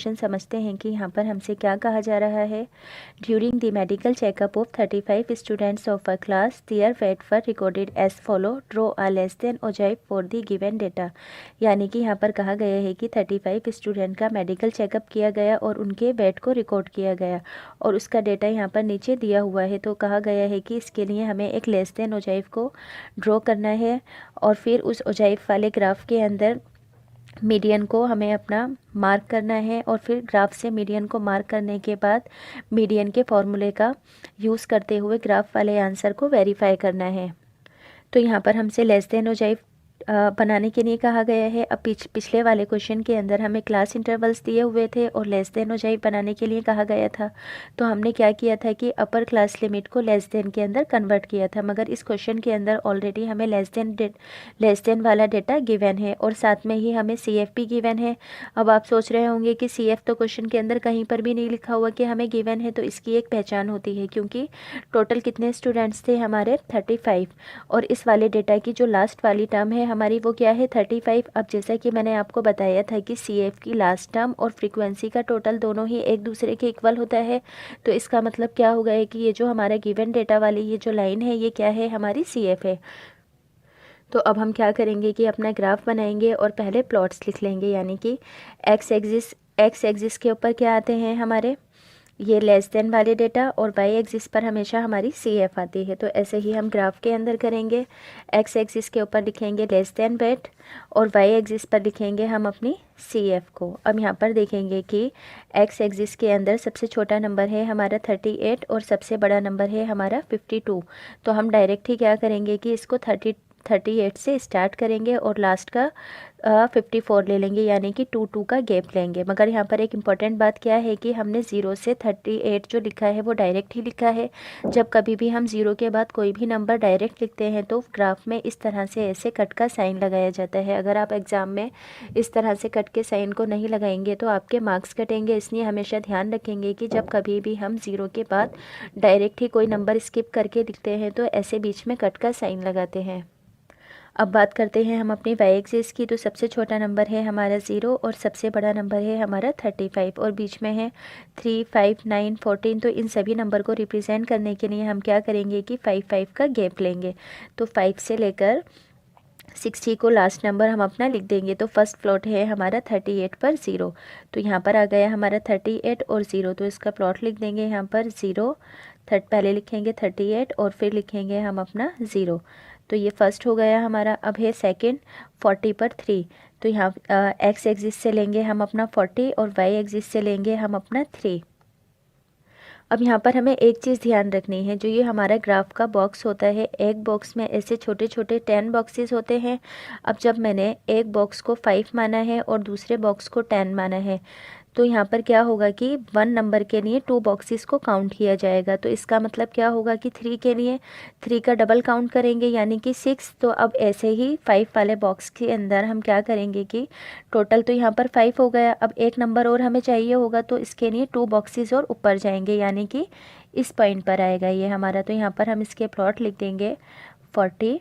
Question समझते हैं कि यहाँ पर हमसे क्या कहा जा रहा है। During the medical checkup of 35 students of a class their weight were recorded as follow, draw a less than ogive for the given data. यानी कि यहाँ पर कहा गया है कि 35 स्टूडेंट का मेडिकल चेकअप किया गया और उनके वेट को रिकॉर्ड किया गया और उसका डेटा यहाँ पर नीचे दिया हुआ है। तो कहा गया है कि इसके लिए हमें एक लेस देन ओजाइव को ड्रॉ करना है और फिर उस ओजाइव वाले ग्राफ के अंदर मीडियन को हमें अपना मार्क करना है और फिर ग्राफ से मीडियन को मार्क करने के बाद मीडियन के फॉर्मूले का यूज़ करते हुए ग्राफ वाले आंसर को वेरीफाई करना है। तो यहाँ पर हमसे लेस देन ओजाइव बनाने के लिए कहा गया है। अब पिछले वाले क्वेश्चन के अंदर हमें क्लास इंटरवल्स दिए हुए थे और लेस देन ओजाइव बनाने के लिए कहा गया था। तो हमने क्या किया था कि अपर क्लास लिमिट को लेस देन के अंदर कन्वर्ट किया था, मगर इस क्वेश्चन के अंदर ऑलरेडी हमें लेस देन वाला डेटा गिवन है और साथ में ही हमें CF भी गिवन है। अब आप सोच रहे होंगे कि CF तो क्वेश्चन के अंदर कहीं पर भी नहीं लिखा हुआ कि हमें गिवन है, तो इसकी एक पहचान होती है क्योंकि टोटल कितने स्टूडेंट्स थे हमारे 35 और इस वाले डेटा की जो लास्ट वाली टर्म है हमारी वो क्या है 35। अब जैसा कि मैंने आपको बताया था कि CF की लास्ट टर्म और फ्रीक्वेंसी का टोटल दोनों ही एक दूसरे के इक्वल होता है, तो इसका मतलब क्या होगा है कि ये जो हमारा गिवन डेटा वाली ये जो लाइन है ये क्या है हमारी CF है। तो अब हम क्या करेंगे कि अपना ग्राफ बनाएंगे और पहले प्लॉट्स लिख लेंगे, यानी कि एक्स एक्सिस के ऊपर क्या आते हैं हमारे ये लेस देन वाले डेटा और वाई एक्सिस पर हमेशा हमारी CF आती है। तो ऐसे ही हम ग्राफ के अंदर करेंगे। एक्स एक्सिस के ऊपर लिखेंगे लेस देन वेट और वाई एक्सिस पर लिखेंगे हम अपनी CF को। अब यहाँ पर देखेंगे कि एक्स एक्सिस के अंदर सबसे छोटा नंबर है हमारा 38 और सबसे बड़ा नंबर है हमारा 52। तो हम डायरेक्ट ही क्या करेंगे कि इसको 38 से स्टार्ट करेंगे और लास्ट का 54 ले लेंगे, यानी कि 2 का गैप लेंगे। मगर यहाँ पर एक इम्पॉर्टेंट बात क्या है कि हमने 0 से 38 जो लिखा है वो डायरेक्ट ही लिखा है। जब कभी भी हम 0 के बाद कोई भी नंबर डायरेक्ट लिखते हैं तो ग्राफ में इस तरह से ऐसे कट का साइन लगाया जाता है। अगर आप एग्ज़ाम में इस तरह से कट के साइन को नहीं लगाएंगे तो आपके मार्क्स कटेंगे, इसलिए हमेशा ध्यान रखेंगे कि जब कभी भी हम 0 के बाद डायरेक्ट ही कोई नंबर स्किप करके लिखते हैं तो ऐसे बीच में कट का साइन लगाते हैं। अब बात करते हैं हम अपनी वाई एक्सिस की। तो सबसे छोटा नंबर है हमारा 0 और सबसे बड़ा नंबर है हमारा 35 और बीच में है 3, 5, 9, 14। तो इन सभी नंबर को रिप्रेजेंट करने के लिए हम क्या करेंगे कि 5 का गैप लेंगे। तो 5 से लेकर 60 को लास्ट नंबर हम अपना लिख देंगे। तो फर्स्ट प्लॉट है हमारा 38 पर 0। तो यहाँ पर आ गया हमारा 38 और 0, तो इसका प्लॉट लिख देंगे यहाँ पर 0 पहले लिखेंगे 38 और फिर लिखेंगे हम अपना 0। तो ये फर्स्ट हो गया हमारा। अब है सेकंड 40 पर 3। तो यहाँ एक्स एक्सिस से लेंगे हम अपना 40 और वाई एक्सिस से लेंगे हम अपना 3। अब यहाँ पर हमें एक चीज़ ध्यान रखनी है, जो ये हमारा ग्राफ का बॉक्स होता है, एक बॉक्स में ऐसे छोटे छोटे 10 बॉक्सेस होते हैं। अब जब मैंने एक बॉक्स को 5 माना है और दूसरे बॉक्स को 10 माना है तो यहाँ पर क्या होगा कि 1 नंबर के लिए 2 बॉक्सेस को काउंट किया जाएगा। तो इसका मतलब क्या होगा कि 3 के लिए 3 का डबल काउंट करेंगे यानी कि 6। तो अब ऐसे ही 5 वाले बॉक्स के अंदर हम क्या करेंगे कि टोटल तो यहाँ पर 5 हो गया, अब एक नंबर और हमें चाहिए होगा तो इसके लिए 2 बॉक्सेस और ऊपर जाएंगे, यानी कि इस पॉइंट पर आएगा ये हमारा। तो यहाँ पर हम इसके प्लॉट लिख देंगे 40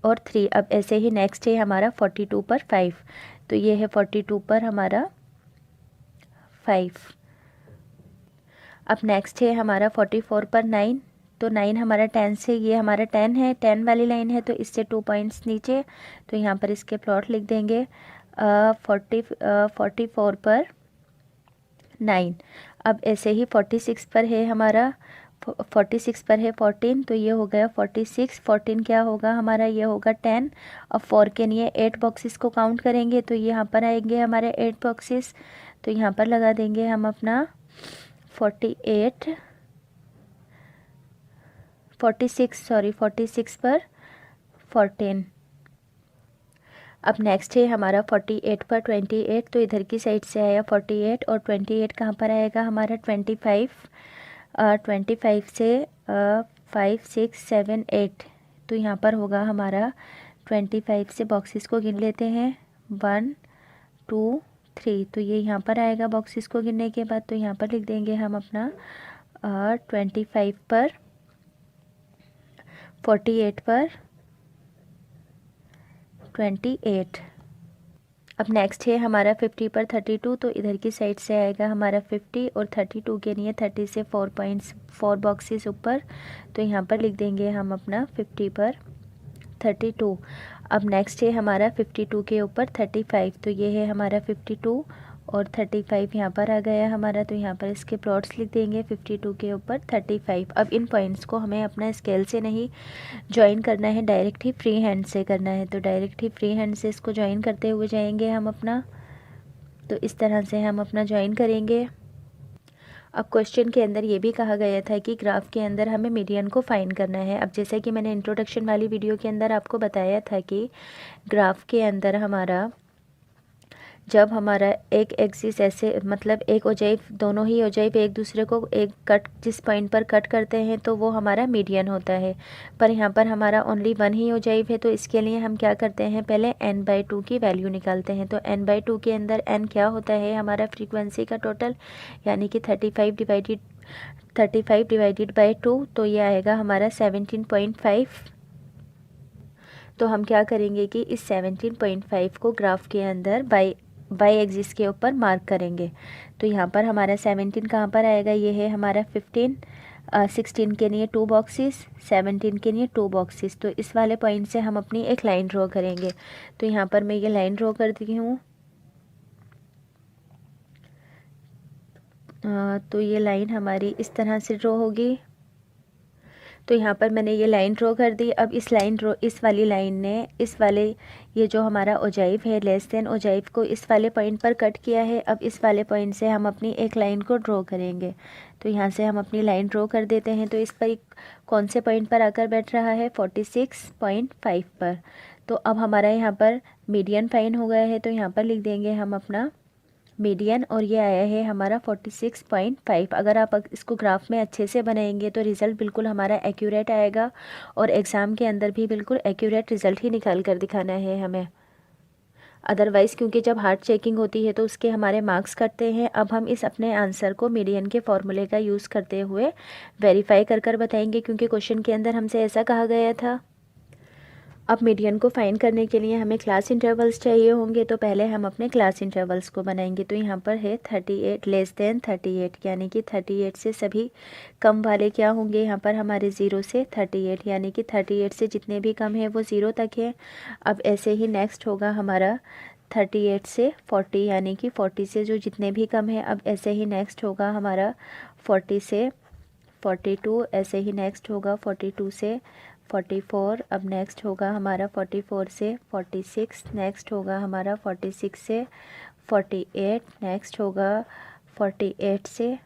और 3। अब ऐसे ही नेक्स्ट है हमारा 42 पर 5। तो ये है 42 पर हमारा 5। अब नेक्स्ट है हमारा 44 पर 9। तो 9 हमारा 10 से, ये हमारा 10 है, 10 वाली लाइन है तो इससे 2 पॉइंट्स नीचे। तो यहाँ पर इसके प्लॉट लिख देंगे 44 पर 9। अब ऐसे ही 46 पर है हमारा 46 पर है 14। तो ये हो गया 46, 14 क्या होगा हमारा, ये होगा 10। अब 4 के लिए 8 बॉक्सेस को काउंट करेंगे तो यहाँ पर आएंगे हमारे 8 बॉक्सेस। तो यहाँ पर लगा देंगे हम अपना 46 पर 14। अब नेक्स्ट है हमारा 48 पर 28। तो इधर की साइड से आया 48 और 28 कहाँ पर आएगा हमारा 25। 25 से 5, 6, 7, 8। तो यहाँ पर होगा हमारा 25 से बॉक्सेस को गिन लेते हैं 1, 2, 3। तो ये यहाँ पर आएगा बॉक्सेस को गिनने के बाद। तो यहाँ पर लिख देंगे हम अपना 25 पर 48 पर 28। अब नेक्स्ट है हमारा 50 पर 32, तो इधर की साइड से आएगा हमारा 50 और 32 के लिए 30 से 4 बॉक्सेस ऊपर, तो यहाँ पर लिख देंगे हम अपना 50 पर 32। अब नेक्स्ट है हमारा 52 के ऊपर 35, तो ये है हमारा 52 और 35 यहाँ पर आ गया हमारा, तो यहाँ पर इसके प्लॉट्स लिख देंगे 52 के ऊपर 35। अब इन पॉइंट्स को हमें अपना स्केल से नहीं ज्वाइन करना है, डायरेक्ट ही फ्री हैंड से करना है, तो डायरेक्ट ही फ्री हैंड से इसको ज्वाइन करते हुए जाएंगे हम अपना, तो इस तरह से हम अपना ज्वाइन करेंगे। अब क्वेश्चन के अंदर ये भी कहा गया था कि ग्राफ के अंदर हमें मीडियन को फाइंड करना है। अब जैसा कि मैंने इंट्रोडक्शन वाली वीडियो के अंदर आपको बताया था कि ग्राफ के अंदर हमारा जब हमारा एक एक्सिस ऐसे मतलब एक ओजाइव, दोनों ही ओजाइव एक दूसरे को एक कट जिस पॉइंट पर कट करते हैं तो वो हमारा मीडियन होता है, पर यहाँ पर हमारा ओनली वन ही ओजाइव है, तो इसके लिए हम क्या करते हैं, पहले n/2 की वैल्यू निकालते हैं। तो n/2 के अंदर n क्या होता है, हमारा फ्रीक्वेंसी का टोटल, यानी कि 35 डिवाइडेड बाई 2, तो ये आएगा हमारा 17.5। तो हम क्या करेंगे कि इस 17.5 को ग्राफ के अंदर बाई एक्सिस के ऊपर मार्क करेंगे। तो यहाँ पर हमारा 17 कहाँ पर आएगा, ये है हमारा 15, 16 के लिए 2 बॉक्सेस, 17 के लिए 2 बॉक्सेस, तो इस वाले पॉइंट से हम अपनी एक लाइन ड्रॉ करेंगे। तो यहाँ पर मैं ये लाइन ड्रॉ कर दी हूँ। तो ये लाइन हमारी इस तरह से ड्रॉ होगी। तो यहाँ पर मैंने ये लाइन ड्रॉ कर दी। अब इस वाली लाइन ने इस वाले ये जो हमारा ओजाइव है लेस देन ओजाइव को इस वाले पॉइंट पर कट किया है। अब इस वाले पॉइंट से हम अपनी एक लाइन को ड्रॉ करेंगे। तो यहाँ से हम अपनी लाइन ड्रॉ कर देते हैं। तो इस पर कौन से पॉइंट पर आकर बैठ रहा है, 46.5 पर। तो अब हमारा यहाँ पर मीडियन फाइन हो गया है, तो यहाँ पर लिख देंगे हम अपना मीडियन, और ये आया है हमारा 46.5। अगर आप इसको ग्राफ में अच्छे से बनाएंगे तो रिज़ल्ट बिल्कुल हमारा एक्यूरेट आएगा, और एग्ज़ाम के अंदर भी बिल्कुल एक्यूरेट रिज़ल्ट ही निकाल कर दिखाना है हमें। अदरवाइज़ क्योंकि जब हार्ड चेकिंग होती है तो उसके हमारे मार्क्स कटते हैं। अब हम इस अपने आंसर को मीडियन के फॉर्मूले का यूज़ करते हुए वेरीफाई कर बताएंगे, क्योंकि क्वेश्चन के अंदर हमसे ऐसा कहा गया था। अब मीडियन को फाइंड करने के लिए हमें क्लास इंटरवल्स चाहिए होंगे, तो पहले हम अपने क्लास इंटरवल्स को बनाएंगे। तो यहाँ पर है 38 लेस देन 38, यानी कि 38 से सभी कम वाले क्या होंगे, यहाँ पर हमारे 0 से 38, यानी कि 38 से जितने भी कम है वो 0 तक है। अब ऐसे ही नेक्स्ट होगा हमारा 38 से 40, यानी कि 40 से जो जितने भी कम है। अब ऐसे ही नेक्स्ट होगा हमारा 40 से 42, ऐसे ही नेक्स्ट होगा 42 से 44। अब नेक्स्ट होगा हमारा 44 से 46, नेक्स्ट होगा हमारा 46 से 48, नेक्स्ट होगा 48 से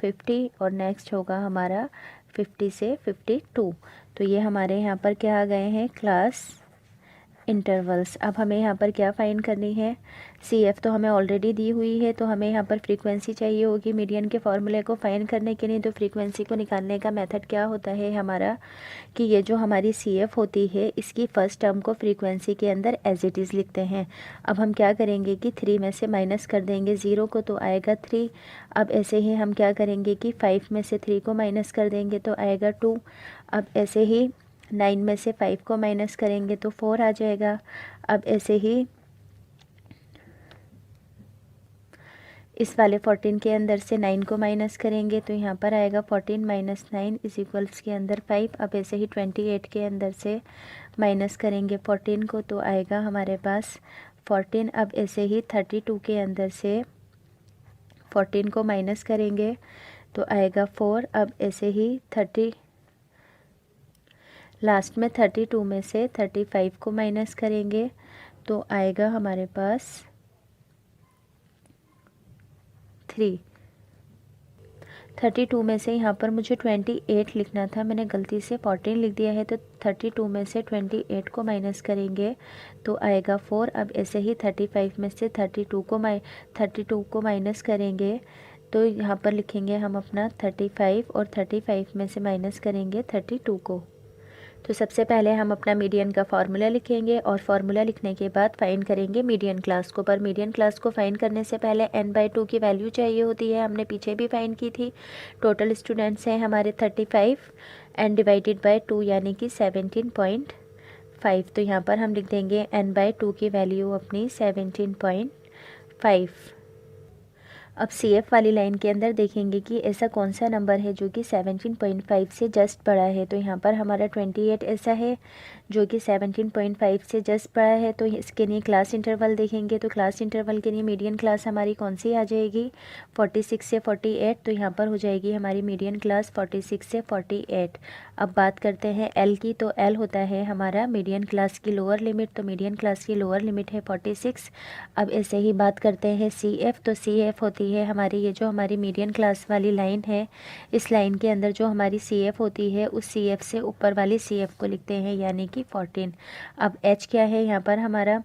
50, और नेक्स्ट होगा हमारा 50 से 52। तो ये हमारे यहाँ पर क्या आ गए हैं, क्लास इंटरवल्स। अब हमें यहाँ पर क्या फाइंड करनी है, CF तो हमें ऑलरेडी दी हुई है, तो हमें यहाँ पर फ्रीक्वेंसी चाहिए होगी मीडियन के फॉर्मूले को फाइंड करने के लिए। तो फ्रीक्वेंसी को निकालने का मेथड क्या होता है हमारा, कि ये जो हमारी CF होती है इसकी फर्स्ट टर्म को फ्रीक्वेंसी के अंदर एज इट इज़ लिखते हैं। अब हम क्या करेंगे कि 3 में से माइनस कर देंगे 0 को, तो आएगा 3। अब ऐसे ही हम क्या करेंगे कि 5 में से 3 को माइनस कर देंगे तो आएगा 2। अब ऐसे ही 9 में से 5 को माइनस करेंगे तो 4 आ जाएगा। अब ऐसे ही इस वाले 14 के अंदर से 9 को माइनस करेंगे तो यहाँ पर आएगा 14 माइनस 9 इज इक्वल्स के अंदर 5। अब ऐसे ही 28 के अंदर से माइनस करेंगे 14 को तो आएगा हमारे पास 14। अब ऐसे ही 32 के अंदर से 14 को माइनस करेंगे तो आएगा 4। अब ऐसे ही लास्ट में 32 में से 35 को माइनस करेंगे तो आएगा हमारे पास 3। 32 में से यहाँ पर मुझे 28 लिखना था, मैंने गलती से 14 लिख दिया है, तो 32 में से 28 को माइनस करेंगे तो आएगा 4। अब ऐसे ही 35 में से 32 को माइनस करेंगे तो यहाँ पर लिखेंगे हम अपना 35, और 35 में से माइनस करेंगे 32 को। तो सबसे पहले हम अपना मीडियन का फार्मूला लिखेंगे, और फार्मूला लिखने के बाद फाइंड करेंगे मीडियन क्लास को। पर मीडियन क्लास को फाइंड करने से पहले n/2 की वैल्यू चाहिए होती है, हमने पीछे भी फाइंड की थी। टोटल स्टूडेंट्स हैं हमारे 35 n डिवाइडेड बाय 2 यानी कि 17.5। 17.5, तो यहाँ पर हम लिख देंगे n/2 की वैल्यू अपनी 17.5। अब CF वाली लाइन के अंदर देखेंगे कि ऐसा कौन सा नंबर है जो कि 17.5 से जस्ट बड़ा है। तो यहाँ पर हमारा 28 ऐसा है जो कि 17.5 से जस्ट बड़ा है। तो इसके लिए क्लास इंटरवल देखेंगे, तो क्लास इंटरवल के लिए मीडियन क्लास हमारी कौन सी आ जाएगी, 46 से 48। तो यहाँ पर हो जाएगी हमारी मीडियन क्लास 46 से 48। अब बात करते हैं L की, तो L होता है हमारा मीडियन क्लास की लोअर लिमिट, तो मीडियन क्लास की लोअर लिमिट है 46। अब ऐसे ही बात करते हैं CF, तो CF होती है हमारी, ये जो हमारी मीडियन क्लास वाली लाइन है, इस लाइन के अंदर जो हमारी CF होती है उस CF से ऊपर वाली CF को लिखते हैं, यानी कि 14। अब H क्या है यहाँ पर हमारा,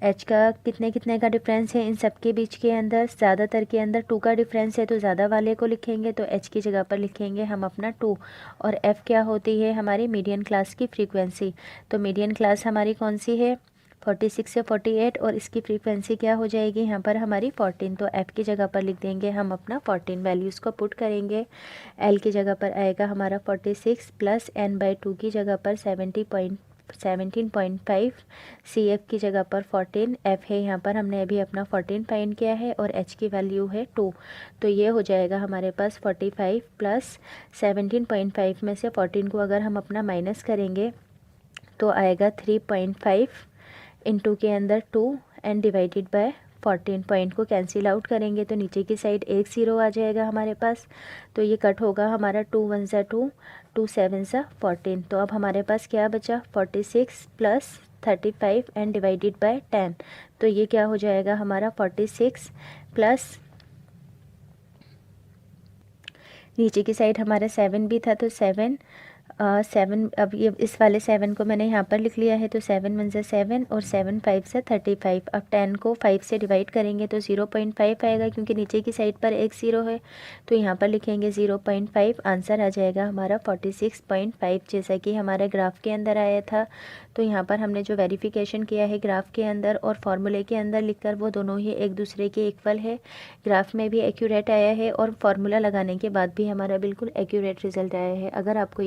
H का कितने का डिफरेंस है इन सब के बीच के अंदर, ज़्यादातर के अंदर 2 का डिफरेंस है, तो ज़्यादा वाले को लिखेंगे, तो H की जगह पर लिखेंगे हम अपना 2। और F क्या होती है हमारी मीडियन क्लास की फ्रीक्वेंसी, तो मीडियन क्लास हमारी कौन सी है 46 से 48, और इसकी फ्रीक्वेंसी क्या हो जाएगी यहाँ पर हमारी 14। तो F की जगह पर लिख देंगे हम अपना 14, वैल्यूज़ को पुट करेंगे। L की जगह पर आएगा हमारा 46 प्लस n/2 की जगह पर 17.5, CF की जगह पर 14, F है यहाँ पर हमने अभी अपना 14 फाइंड किया है, और H की वैल्यू है 2। तो ये हो जाएगा हमारे पास 45 प्लस 17.5 में से 14 को अगर हम अपना माइनस करेंगे तो आएगा 3.5 इंटू के अंदर 2 एंड डिवाइडेड बाय 14। पॉइंट को कैंसिल आउट करेंगे तो नीचे की साइड एक 0 आ जाएगा हमारे पास, तो ये कट होगा हमारा 2 1 ज़ा 2, 2 7 ज़ा 14। तो अब हमारे पास क्या बचा 46 प्लस 35 एंड डिवाइडेड बाय 10। तो ये क्या हो जाएगा हमारा 46 प्लस नीचे की साइड हमारा 7 भी था, तो 7 अब ये इस वाले 7 को मैंने यहाँ पर लिख लिया है, तो 7 1 ज़ा 7 और 7 5 ज़ा 35। अब 10 को 5 से डिवाइड करेंगे तो 0.5 आएगा, क्योंकि नीचे की साइड पर एक 0 है, तो यहाँ पर लिखेंगे 0.5। आंसर आ जाएगा हमारा 46.5, जैसा कि हमारे ग्राफ के अंदर आया था। तो यहाँ पर हमने जो वेरिफिकेशन किया है ग्राफ के अंदर और फॉर्मूले के अंदर लिखकर, वो दोनों ही एक दूसरे के इक्वल है। ग्राफ में भी एक्यूरेट आया है और फॉर्मूला लगाने के बाद भी हमारा बिल्कुल एक्यूरेट रिजल्ट आया है। अगर आपको